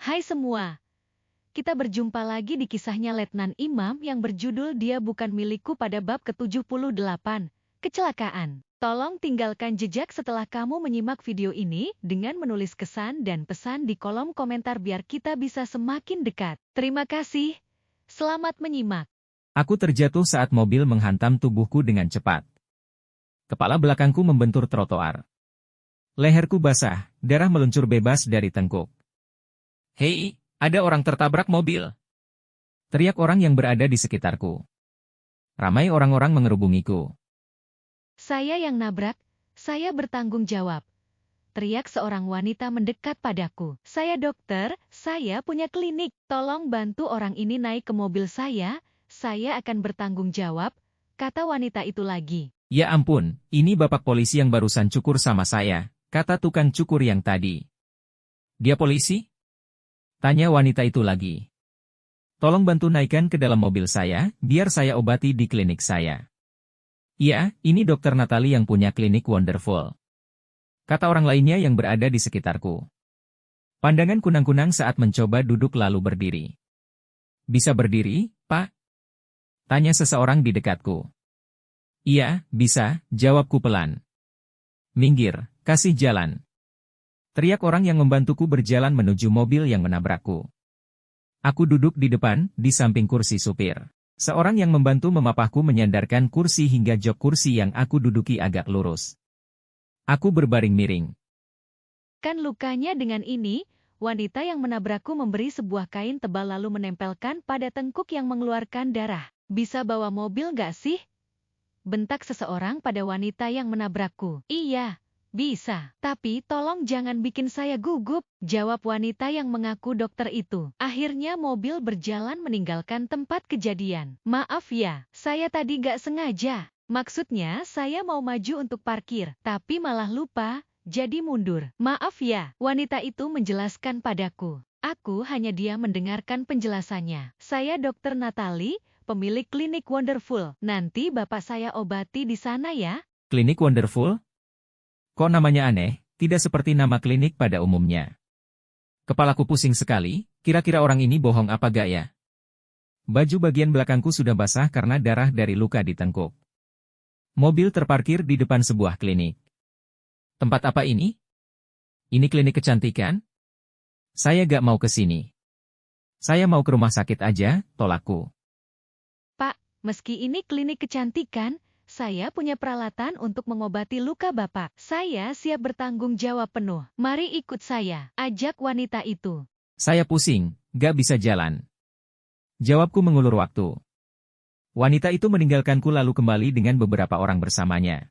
Hai semua, kita berjumpa lagi di kisahnya Letnan Imam yang berjudul Dia Bukan Milikku pada bab ke-78, Kecelakaan. Tolong tinggalkan jejak setelah kamu menyimak video ini dengan menulis kesan dan pesan di kolom komentar biar kita bisa semakin dekat. Terima kasih. Selamat menyimak. Aku terjatuh saat mobil menghantam tubuhku dengan cepat. Kepala belakangku membentur trotoar. Leherku basah, darah meluncur bebas dari tengkuk. "Hei, ada orang tertabrak mobil!" teriak orang yang berada di sekitarku. Ramai orang-orang mengerubungiku. Saya yang nabrak, saya bertanggung jawab. Teriak seorang wanita mendekat padaku. Saya dokter, saya punya klinik. Tolong bantu orang ini naik ke mobil saya akan bertanggung jawab, kata wanita itu lagi. "Ya ampun, ini bapak polisi yang barusan cukur sama saya," kata tukang cukur yang tadi. "Dia polisi?" tanya wanita itu lagi. "Tolong bantu naikkan ke dalam mobil saya, biar saya obati di klinik saya." "Iya, ini dokter Natalie yang punya klinik Wonderful," kata orang lainnya yang berada di sekitarku. Pandangan kunang-kunang saat mencoba duduk lalu berdiri. "Bisa berdiri, Pak?" tanya seseorang di dekatku. "Iya, bisa," jawabku pelan. "Minggir, kasih jalan," teriak orang yang membantuku berjalan menuju mobil yang menabrakku. Aku duduk di depan, di samping kursi supir. Seorang yang membantu memapahku menyandarkan kursi hingga jok kursi yang aku duduki agak lurus. Aku berbaring miring. Kan lukanya dengan ini, wanita yang menabrakku memberi sebuah kain tebal lalu menempelkan pada tengkuk yang mengeluarkan darah. Bisa bawa mobil gak sih? Bentak seseorang pada wanita yang menabrakku. Iya, bisa. Tapi tolong jangan bikin saya gugup, jawab wanita yang mengaku dokter itu. Akhirnya mobil berjalan meninggalkan tempat kejadian. Maaf ya, saya tadi gak sengaja. Maksudnya saya mau maju untuk parkir, tapi malah lupa, jadi mundur. Maaf ya, wanita itu menjelaskan padaku. Aku hanya diam mendengarkan penjelasannya. Saya dokter Natalie, pemilik klinik Wonderful. Nanti bapak saya obati di sana ya. Klinik Wonderful? Kok namanya aneh, tidak seperti nama klinik pada umumnya. Kepalaku pusing sekali, kira-kira orang ini bohong apa gak ya? Baju bagian belakangku sudah basah karena darah dari luka di tengkuk. Mobil terparkir di depan sebuah klinik. Tempat apa ini? Ini klinik kecantikan? Saya gak mau ke sini. Saya mau ke rumah sakit aja, tolakku. Pak, meski ini klinik kecantikan, saya punya peralatan untuk mengobati luka Bapak. Saya siap bertanggung jawab penuh. Mari ikut saya, ajak wanita itu. Saya pusing, gak bisa jalan. Jawabku mengulur waktu. Wanita itu meninggalkanku lalu kembali dengan beberapa orang bersamanya.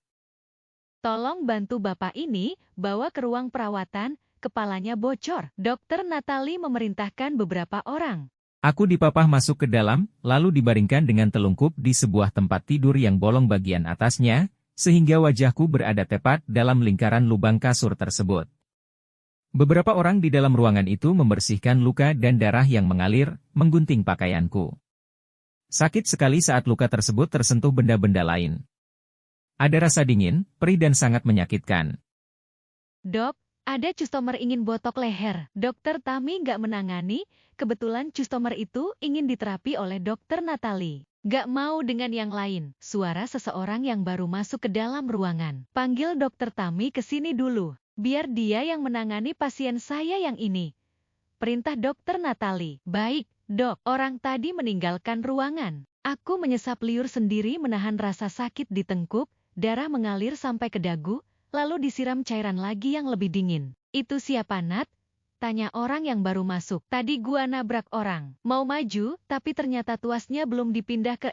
Tolong bantu Bapak ini, bawa ke ruang perawatan, kepalanya bocor. Dokter Natalie memerintahkan beberapa orang. Aku dipapah masuk ke dalam, lalu dibaringkan dengan telungkup di sebuah tempat tidur yang bolong bagian atasnya, sehingga wajahku berada tepat dalam lingkaran lubang kasur tersebut. Beberapa orang di dalam ruangan itu membersihkan luka dan darah yang mengalir, menggunting pakaianku. Sakit sekali saat luka tersebut tersentuh benda-benda lain. Ada rasa dingin, perih dan sangat menyakitkan. Dok, ada customer ingin botok leher. Dokter Tami nggak menangani, kebetulan customer itu ingin diterapi oleh dokter Natalie. Gak mau dengan yang lain. Suara seseorang yang baru masuk ke dalam ruangan. Panggil dokter Tami ke sini dulu. Biar dia yang menangani pasien saya yang ini. Perintah dokter Natalie. Baik, dok. Orang tadi meninggalkan ruangan. Aku menyesap liur sendiri menahan rasa sakit di tengkuk, darah mengalir sampai ke dagu, lalu disiram cairan lagi yang lebih dingin. Itu siapa Nat? Tanya orang yang baru masuk. Tadi gua nabrak orang. Mau maju, tapi ternyata tuasnya belum dipindah ke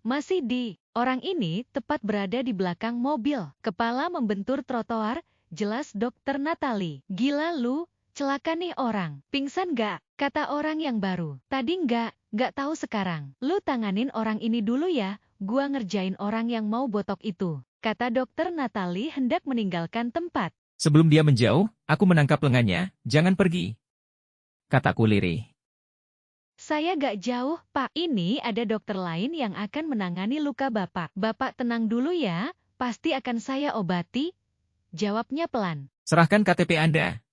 masih di. Orang ini tepat berada di belakang mobil. Kepala membentur trotoar, jelas dokter Natalie. Gila lu, celaka nih orang. Pingsan gak? Kata orang yang baru. Tadi gak tahu sekarang. Lu tanganin orang ini dulu ya, gua ngerjain orang yang mau botok itu. Kata dokter Natalie hendak meninggalkan tempat. Sebelum dia menjauh, aku menangkap lengannya, "Jangan pergi," kataku lirih. Saya gak jauh, Pak. Ini ada dokter lain yang akan menangani luka Bapak. Bapak tenang dulu ya, pasti akan saya obati. Jawabnya pelan. "Serahkan KTP Anda,"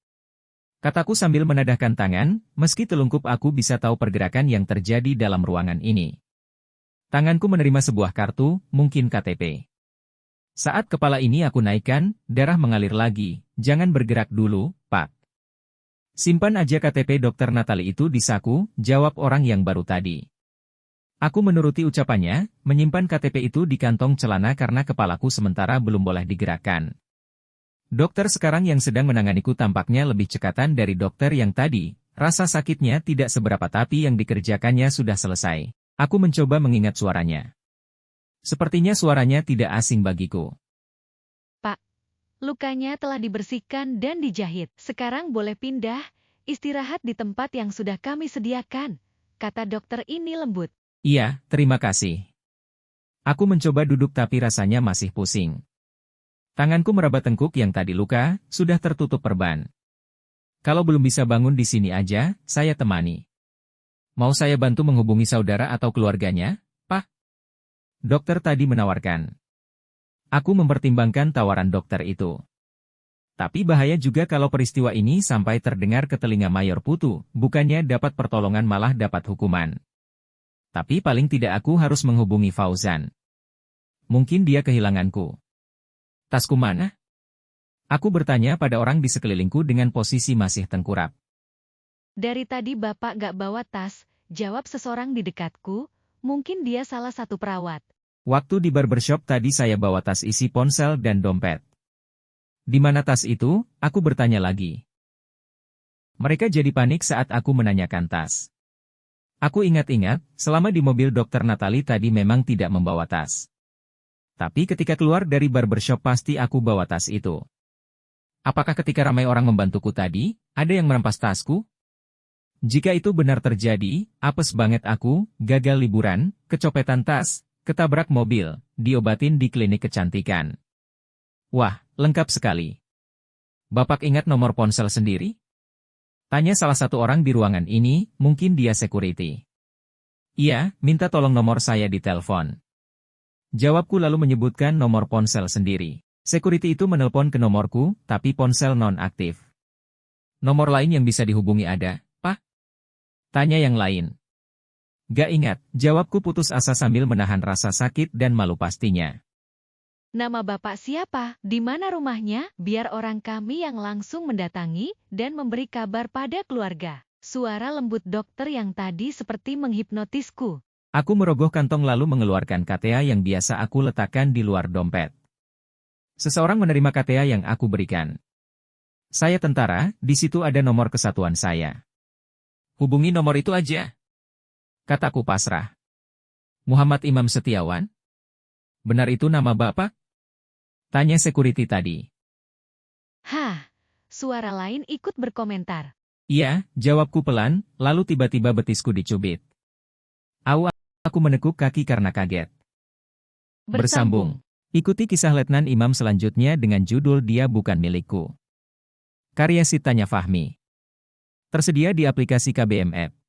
Kataku sambil menadahkan tangan, meski telungkup aku bisa tahu pergerakan yang terjadi dalam ruangan ini. Tanganku menerima sebuah kartu, mungkin KTP. Saat kepala ini aku naikkan, darah mengalir lagi. Jangan bergerak dulu, Pak. Simpan aja KTP Dokter Natali itu di saku, jawab orang yang baru tadi. Aku menuruti ucapannya, menyimpan KTP itu di kantong celana karena kepalaku sementara belum boleh digerakkan. Dokter sekarang yang sedang menanganiku tampaknya lebih cekatan dari dokter yang tadi. Rasa sakitnya tidak seberapa tapi yang dikerjakannya sudah selesai. Aku mencoba mengingat suaranya. Sepertinya suaranya tidak asing bagiku. Pak, lukanya telah dibersihkan dan dijahit. Sekarang boleh pindah, istirahat di tempat yang sudah kami sediakan, kata dokter ini lembut. Iya, terima kasih. Aku mencoba duduk tapi rasanya masih pusing. Tanganku meraba tengkuk yang tadi luka, sudah tertutup perban. Kalau belum bisa bangun di sini aja, saya temani. Mau saya bantu menghubungi saudara atau keluarganya, Pak? Dokter tadi menawarkan. Aku mempertimbangkan tawaran dokter itu. Tapi bahaya juga kalau peristiwa ini sampai terdengar ke telinga Mayor Putu, bukannya dapat pertolongan malah dapat hukuman. Tapi paling tidak aku harus menghubungi Fauzan. Mungkin dia kehilanganku. Tasku mana? Aku bertanya pada orang di sekelilingku dengan posisi masih tengkurap. Dari tadi Bapak gak bawa tas, jawab seseorang di dekatku, mungkin dia salah satu perawat. Waktu di barbershop tadi saya bawa tas isi ponsel dan dompet. Di mana tas itu? Aku bertanya lagi. Mereka jadi panik saat aku menanyakan tas. Aku ingat-ingat, selama di mobil Dokter Natali tadi memang tidak membawa tas. Tapi ketika keluar dari barbershop pasti aku bawa tas itu. Apakah ketika ramai orang membantuku tadi, ada yang merampas tasku? Jika itu benar terjadi, apes banget aku, gagal liburan, kecopetan tas, ketabrak mobil, diobatin di klinik kecantikan. Wah, lengkap sekali. Bapak ingat nomor ponsel sendiri? Tanya salah satu orang di ruangan ini, mungkin dia security. Iya, minta tolong nomor saya di telepon. Jawabku lalu menyebutkan nomor ponsel sendiri. Security itu menelpon ke nomorku, tapi ponsel non-aktif. Nomor lain yang bisa dihubungi ada, Pak? Tanya yang lain. Gak ingat, jawabku putus asa sambil menahan rasa sakit dan malu pastinya. Nama Bapak siapa? Di mana rumahnya? Biar orang kami yang langsung mendatangi dan memberi kabar pada keluarga. Suara lembut dokter yang tadi seperti menghipnotisku. Aku merogoh kantong lalu mengeluarkan KTA yang biasa aku letakkan di luar dompet. Seseorang menerima KTA yang aku berikan. Saya tentara, di situ ada nomor kesatuan saya. Hubungi nomor itu aja. Kataku pasrah. Muhammad Imam Setiawan? Benar itu nama Bapak? Tanya security tadi. Hah, suara lain ikut berkomentar. Iya, jawabku pelan, lalu tiba-tiba betisku dicubit. Aku menekuk kaki karena kaget. Bersambung. Ikuti kisah Letnan Imam selanjutnya dengan judul Dia Bukan Milikku. Karya Sitanya Fahmi. Tersedia di aplikasi KBM App.